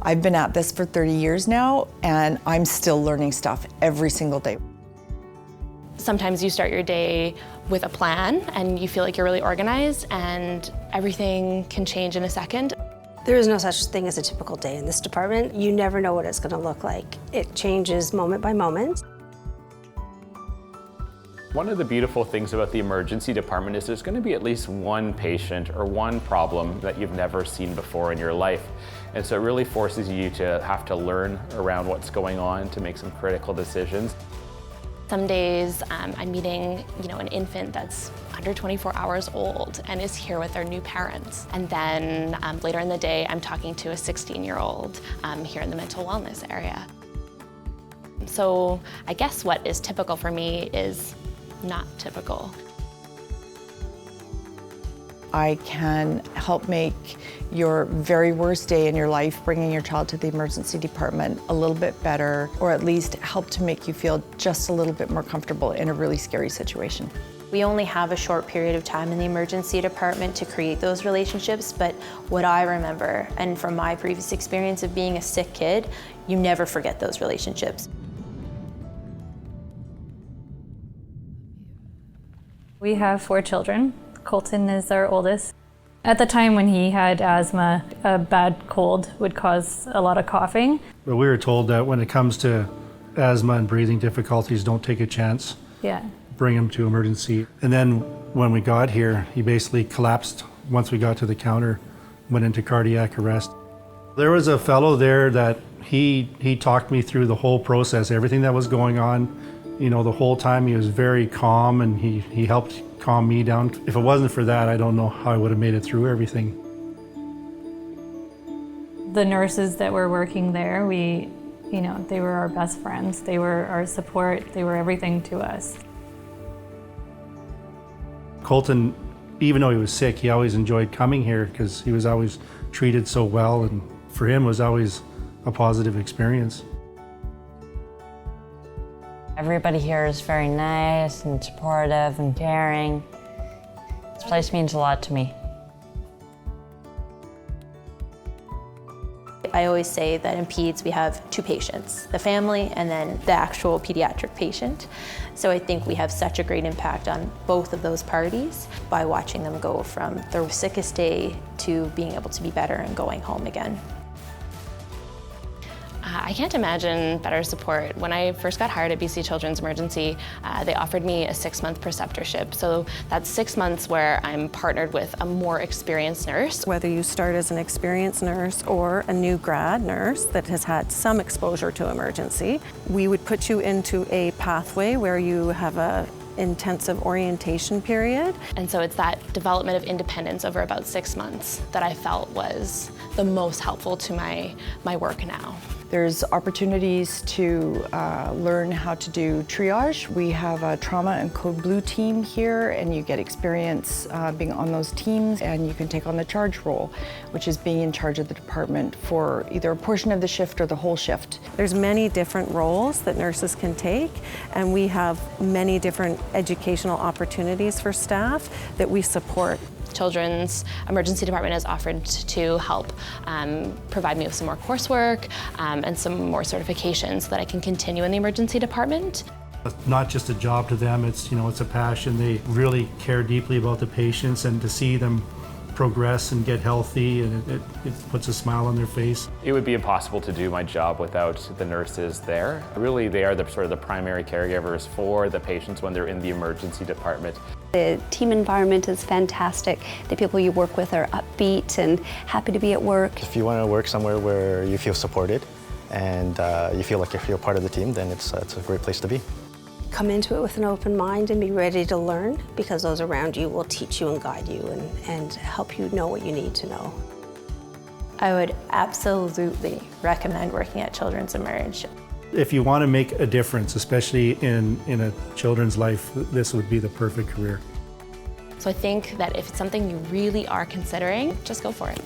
I've been at this for 30 years now, and I'm still learning stuff every single day. Sometimes you start your day with a plan and you feel like you're really organized, and everything can change in a second. There is no such thing as a typical day in this department. You never know what it's going to look like. It changes moment by moment. One of the beautiful things about the emergency department is there's going to be at least one patient or one problem that you've never seen before in your life. And so it really forces you to have to learn around what's going on to make some critical decisions. Some days I'm meeting, an infant that's under 24 hours old and is here with their new parents. And then later in the day, I'm talking to a 16-year-old here in the mental wellness area. So I guess what is typical for me is not typical. I can help make your very worst day in your life, bringing your child to the emergency department, a little bit better, or at least help to make you feel just a little bit more comfortable in a really scary situation. We only have a short period of time in the emergency department to create those relationships, but what I remember, and from my previous experience of being a sick kid, you never forget those relationships. We have 4 children. Colton is our oldest. At the time when he had asthma, a bad cold would cause a lot of coughing. But we were told that when it comes to asthma and breathing difficulties, don't take a chance. Yeah. Bring him to emergency. And then when we got here, he basically collapsed once we got to the counter, went into cardiac arrest. There was a fellow there that he talked me through the whole process, everything that was going on. The whole time he was very calm, and he helped calm me down. If it wasn't for that, I don't know how I would have made it through everything. The nurses that were working there, they were our best friends. They were our support. They were everything to us. Colton, even though he was sick, he always enjoyed coming here because he was always treated so well, and for him it was always a positive experience. Everybody here is very nice and supportive and caring. This place means a lot to me. I always say that in peds we have 2 patients, the family and then the actual pediatric patient. So I think we have such a great impact on both of those parties by watching them go from their sickest day to being able to be better and going home again. I can't imagine better support. When I first got hired at BC Children's Emergency, they offered me a 6-month preceptorship. So that's 6 months where I'm partnered with a more experienced nurse. Whether you start as an experienced nurse or a new grad nurse that has had some exposure to emergency, we would put you into a pathway where you have a intensive orientation period. And so it's that development of independence over about 6 months that I felt was the most helpful to my work now. There's opportunities to learn how to do triage. We have a trauma and code blue team here, and you get experience being on those teams, and you can take on the charge role, which is being in charge of the department for either a portion of the shift or the whole shift. There's many different roles that nurses can take, and we have many different educational opportunities for staff that we support. Children's Emergency Department has offered to help provide me with some more coursework and some more certifications so that I can continue in the emergency department. It's not just a job to them, it's a passion. They really care deeply about the patients, and to see them progress and get healthy, and it puts a smile on their face. It would be impossible to do my job without the nurses there. Really, they are the primary caregivers for the patients when they're in the emergency department. The team environment is fantastic. The people you work with are upbeat and happy to be at work. If you want to work somewhere where you feel supported and you feel like you're part of the team, then it's a great place to be. Come into it with an open mind and be ready to learn, because those around you will teach you and guide you and help you know what you need to know. I would absolutely recommend working at Children's Emerge. If you want to make a difference, especially in a children's life, this would be the perfect career. So I think that if it's something you really are considering, just go for it.